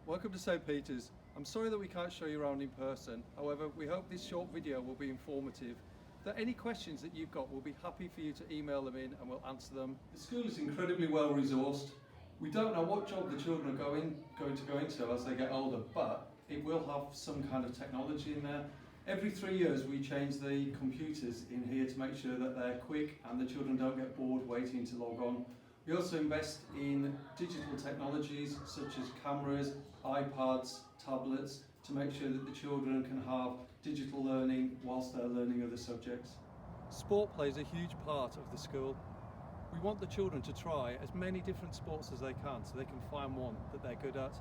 Welcome to St. Peter's. I'm sorry that we can't show you around in person. However, we hope this short video will be informative. If there are any questions that you've got, we'll be happy for you to email them in and we'll answer them. The school is incredibly well resourced. We don't know what job the children are going to go into as they get older, but it will have some kind of technology in there. Every 3 years we change the computers in here to make sure that they're quick and the children don't get bored waiting to log on. We also invest in digital technologies such as cameras, iPads, tablets to make sure that the children can have digital learning whilst they're learning other subjects. Sport plays a huge part of the school. We want the children to try as many different sports as they can so they can find one that they're good at.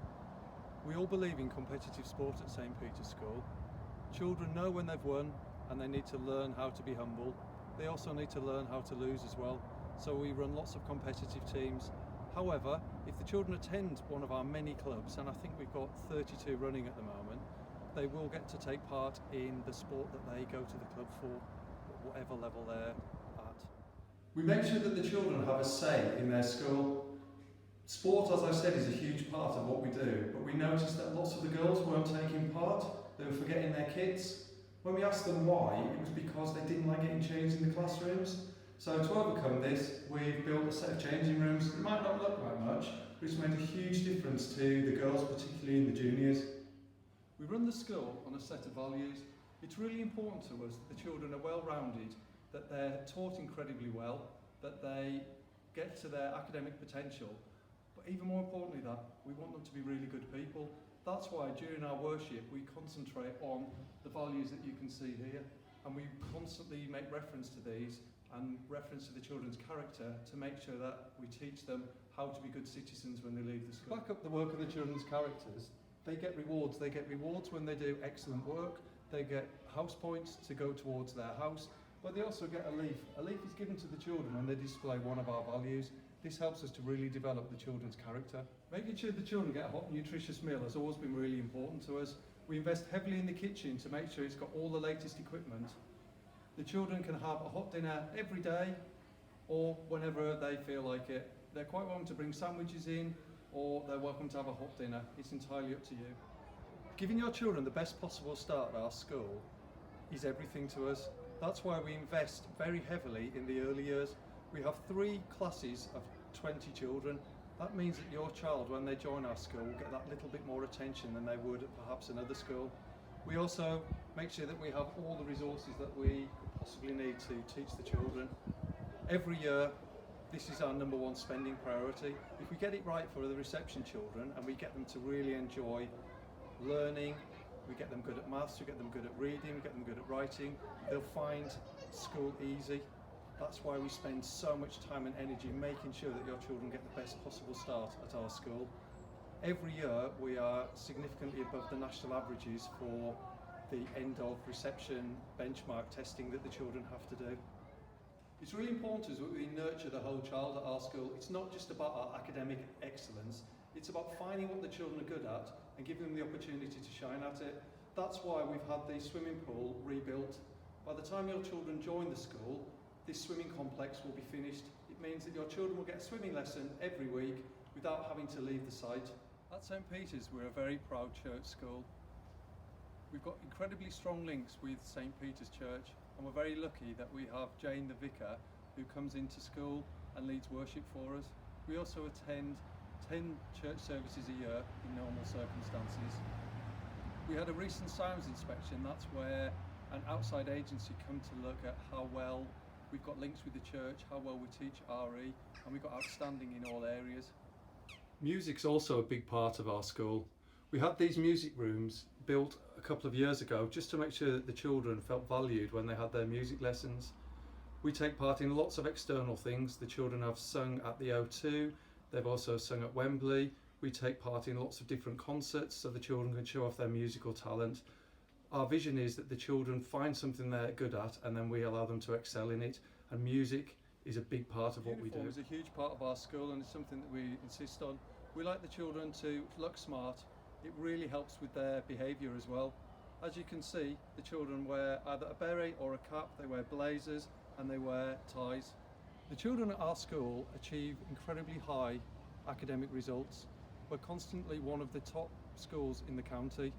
We all believe in competitive sport at St. Peter's School. Children know when they've won and they need to learn how to be humble. They also need to learn how to lose as well. So we run lots of competitive teams. However, if the children attend one of our many clubs, and I think we've got 32 running at the moment, they will get to take part in the sport that they go to the club for, whatever level they're at. We make sure that the children have a say in their school. Sport, as I said, is a huge part of what we do, but we noticed that lots of the girls weren't taking part, they were forgetting their kits. When we asked them why, it was because they didn't like getting changed in the classrooms. So to overcome this, we've built a set of changing rooms. It might not look like much, but it's made a huge difference to the girls, particularly in the juniors. We run the school on a set of values. It's really important to us that the children are well-rounded, that they're taught incredibly well, that they get to their academic potential, but even more importantly that we want them to be really good people. That's why during our worship we concentrate on the values that you can see here, and we constantly make reference to these and reference to the children's character to make sure that we teach them how to be good citizens when they leave the school. Back up the work of the children's characters, they get rewards. They get rewards when they do excellent work, they get house points to go towards their house, but they also get a leaf. A leaf is given to the children when they display one of our values. This helps us to really develop the children's character. Making sure the children get a hot, nutritious meal has always been really important to us. We invest heavily in the kitchen to make sure it's got all the latest equipment. The children can have a hot dinner every day or whenever they feel like it. They're quite welcome to bring sandwiches in, or they're welcome to have a hot dinner. It's entirely up to you. Giving your children the best possible start at our school is everything to us. That's why we invest very heavily in the early years. We have 3 classes of 20 children. That means that your child, when they join our school, will get that little bit more attention than they would at perhaps another school. We also make sure that we have all the resources that we could possibly need to teach the children. Every year, this is our number one spending priority. If we get it right for the reception children and we get them to really enjoy learning, we get them good at maths, we get them good at reading, we get them good at writing, they'll find school easy. That's why we spend so much time and energy making sure that your children get the best possible start at our school. Every year we are significantly above the national averages for the end of reception benchmark testing that the children have to do. It's really important to us that we nurture the whole child at our school. It's not just about our academic excellence, it's about finding what the children are good at and giving them the opportunity to shine at it. That's why we've had the swimming pool rebuilt. By the time your children join the school, this swimming complex will be finished. It means that your children will get a swimming lesson every week without having to leave the site. At St. Peter's, we're a very proud church school. We've got incredibly strong links with St. Peter's Church, and we're very lucky that we have Jane the Vicar who comes into school and leads worship for us. We also attend 10 church services a year in normal circumstances. We had a recent sounds inspection. That's where an outside agency come to look at how well we've got links with the church, how well we teach RE, and we've got outstanding in all areas. Music's also a big part of our school. We had these music rooms built a couple of years ago just to make sure that the children felt valued when they had their music lessons. We take part in lots of external things. The children have sung at the O2, they've also sung at Wembley. We take part in lots of different concerts so the children can show off their musical talent. Our vision is that the children find something they're good at and then we allow them to excel in it, and music is a big part of what we do. Uniform is a huge part of our school and it's something that we insist on. We like the children to look smart. It really helps with their behaviour as well. As you can see, the children wear either a beret or a cap, they wear blazers and they wear ties. The children at our school achieve incredibly high academic results. we're constantly one of the top schools in the county.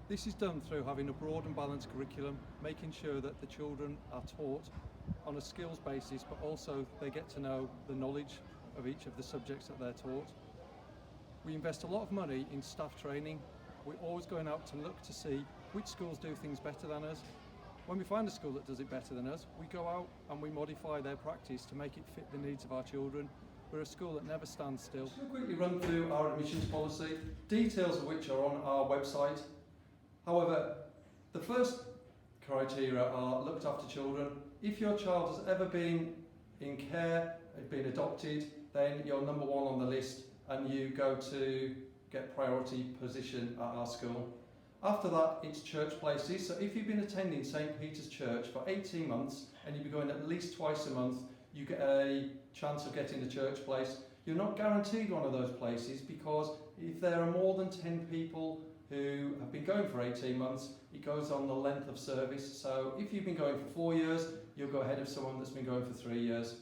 This is done through having a broad and balanced curriculum, making sure that the children are taught on a skills basis, but also they get to know the knowledge of each of the subjects that they're taught. We invest a lot of money in staff training. We're always going out to look to see which schools do things better than us. When we find a school that does it better than us, we go out and we modify their practice to make it fit the needs of our children. We're a school that never stands still. Just going to quickly run through our admissions policy, details of which are on our website. However, the first criteria are looked after children. If your child has ever been in care, been adopted, then you're number one on the list and you go to get priority position at our school. After that, it's church places. So if you've been attending St. Peter's Church for 18 months and you've been going at least twice a month, you get a chance of getting a church place. You're not guaranteed one of those places because if there are more than 10 people who have been going for 18 months, it goes on the length of service. So if you've been going for 4 years, you'll go ahead of someone that's been going for 3 years.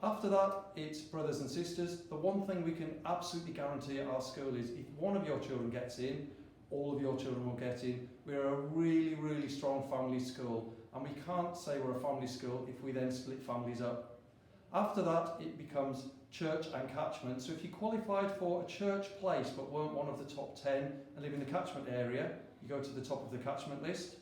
After that, it's brothers and sisters. The one thing we can absolutely guarantee at our school is if one of your children gets in, all of your children will get in. We're a really, really strong family school, and we can't say we're a family school if we then split families up. After that, it becomes church and catchment. So if you qualified for a church place but weren't one of the top 10 and live in the catchment area, you go to the top of the catchment list.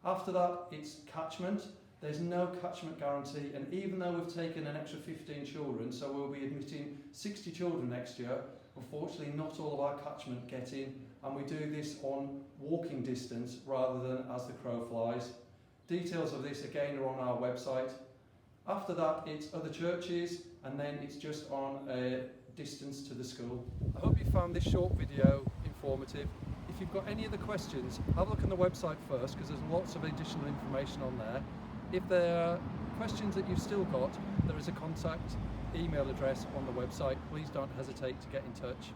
After that, it's catchment. There's no catchment guarantee, and even though we've taken an extra 15 children, so we'll be admitting 60 children next year, unfortunately not all of our catchment get in, and we do this on walking distance rather than as the crow flies. Details of this again are on our website. After that, it's other churches, and then it's just on a distance to the school. I hope you found this short video informative. If you've got any other questions, have a look on the website first because there's lots of additional information on there. If there are questions that you've still got, there is a contact email address on the website. Please don't hesitate to get in touch.